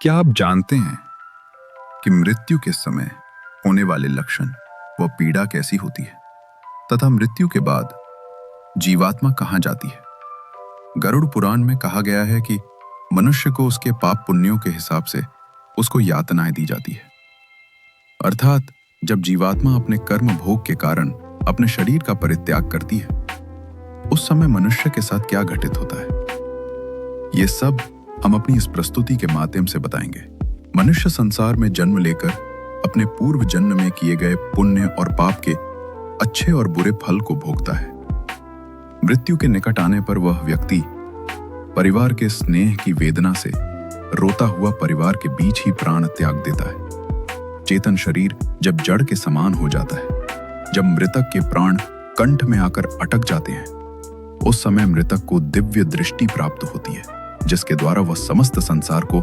क्या आप जानते हैं कि मृत्यु के समय होने वाले लक्षण व पीड़ा कैसी होती है तथा मृत्यु के बाद जीवात्मा कहाँ जाती है? गरुड़ पुराण में कहा गया है कि मनुष्य को उसके पाप पुण्यों के हिसाब से उसको यातनाएं दी जाती है। अर्थात जब जीवात्मा अपने कर्म भोग के कारण अपने शरीर का परित्याग करती है, उस समय मनुष्य के साथ क्या घटित होता है, ये सब हम अपनी इस प्रस्तुति के माध्यम से बताएंगे। मनुष्य संसार में जन्म लेकर अपने पूर्व जन्म में किए गए पुण्य और पाप के अच्छे और बुरे फल को भोगता है। मृत्यु के निकट आने पर वह व्यक्ति परिवार के स्नेह की वेदना से रोता हुआ परिवार के बीच ही प्राण त्याग देता है। चेतन शरीर जब जड़ के समान हो जाता है, जब मृतक के प्राण कंठ में आकर अटक जाते हैं, उस समय मृतक को दिव्य दृष्टि प्राप्त होती है, जिसके द्वारा वह समस्त संसार को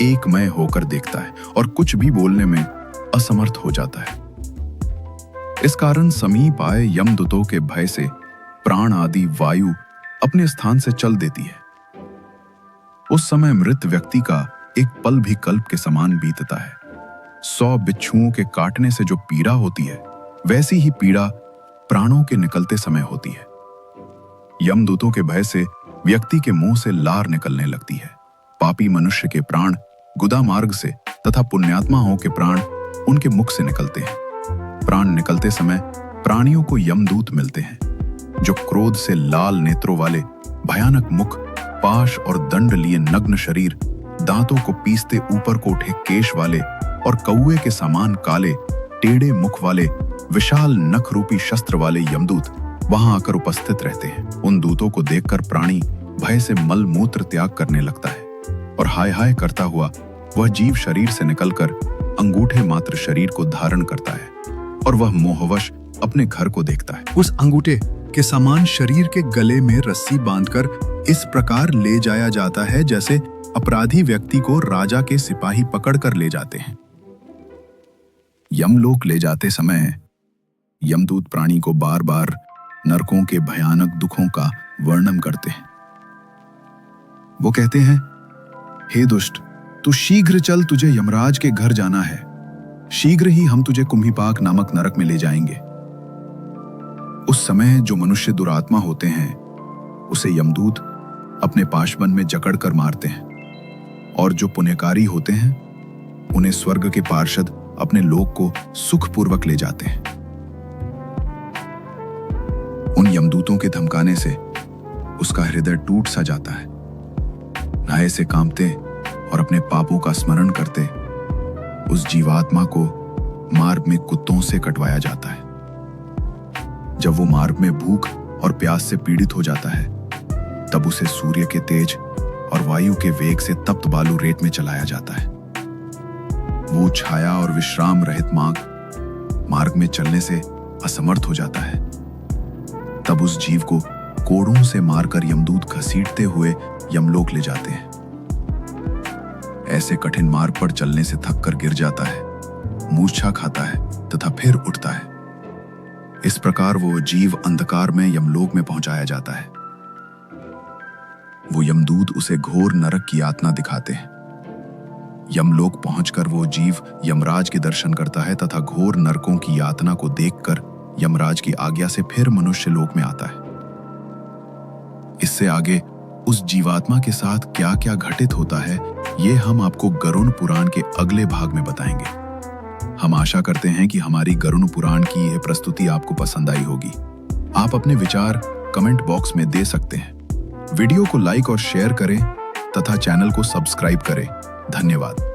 एकमय होकर देखता है और कुछ भी बोलने में असमर्थ हो जाता है। इस कारण समीप आए यमदूतों के भय से प्राण आदि वायु अपने स्थान से चल देती है। उस समय मृत व्यक्ति का एक पल भी कल्प के समान बीतता है। 100 बिच्छुओं के काटने से जो पीड़ा होती है, वैसी ही पीड़ा प्राणों के निकलते समय होती है। यमदूतों के भय से व्यक्ति के मुंह से लार निकलने लगती है। पापी मनुष्य के प्राण गुदा मार्ग से तथा पुण्यात्माओं के प्राण उनके मुख से निकलते हैं। प्राण निकलते समय प्राणियों को यमदूत मिलते हैं, जो क्रोध से लाल नेत्रों वाले, भयानक मुख, पाश और दंड लिए नग्न शरीर, दांतों को पीसते ऊपर को उठे केश वाले और कौए के समान काले टेढ़े मुख वाले विशाल नख रूपी शस्त्र वाले यमदूत वहां आकर उपस्थित रहते हैं। उन दूतों को देखकर प्राणी भय से मल मूत्र त्याग करने लगता है और हाय हाय करता हुआ वह जीव शरीर से निकलकर अंगूठे मात्र शरीर को धारण करता है और वह मोहवश अपने घर को देखता है। उस अंगूठे के समान शरीर के गले में रस्सी बांधकर इस प्रकार ले जाया जाता है जैसे अपराधी व्यक्ति को राजा के सिपाही पकड़कर ले जाते हैं। यमलोक ले जाते समय यमदूत प्राणी को बार बार नरकों के भयानक दुखों का वर्णन करते हैं। वो कहते हैं, हे दुष्ट, तू शीघ्र चल, तुझे यमराज के घर जाना है। शीघ्र ही हम तुझे कुंभीपाक नामक नरक में ले जाएंगे। उस समय जो मनुष्य दुरात्मा होते हैं, उसे यमदूत अपने पाशबंद में जकड़कर मारते हैं, और जो पुण्यकारी होते हैं उन्हें स्वर्ग के पार्षद अपने लोक को सुखपूर्वक ले जाते हैं। उन यमदूतों के धमकाने से उसका हृदय टूट सा जाता है। भय से कांपते और अपने पापों का स्मरण करते उस जीवात्मा को मार्ग में कुत्तों से कटवाया जाता है। जब वो मार्ग में भूख और प्यास से पीड़ित हो जाता है, तब उसे सूर्य के तेज और वायु के वेग से तप्त बालू रेत में चलाया जाता है। वो छाया और विश्राम रहित मार्ग में चलने से असमर्थ हो जाता है। तब उस जीव को कोड़ों से मारकर यमदूत घसीटते हुए यमलोक ले जाते हैं। ऐसे कठिन मार्ग पर चलने से थक कर गिर जाता है, मूर्छा खाता है तथा फिर उठता है। इस प्रकार वो जीव अंधकार में यमलोक में पहुंचाया जाता है। वो यमदूत उसे घोर नरक की यातना दिखाते हैं। यमलोक पहुंचकर वो जीव यमराज के दर्शन करता है तथा घोर नरकों की यातना को देखकर यमराज की आज्ञा से फिर मनुष्य लोक में आता है। इससे आगे उस जीवात्मा के साथ क्या क्या घटित होता है, ये हम आपको गरुड़ पुराण के अगले भाग में बताएंगे। हम आशा करते हैं कि हमारी गरुड़ पुराण की यह प्रस्तुति आपको पसंद आई होगी। आप अपने विचार कमेंट बॉक्स में दे सकते हैं। वीडियो को लाइक और शेयर करें तथा चैनल को सब्सक्राइब करें। धन्यवाद।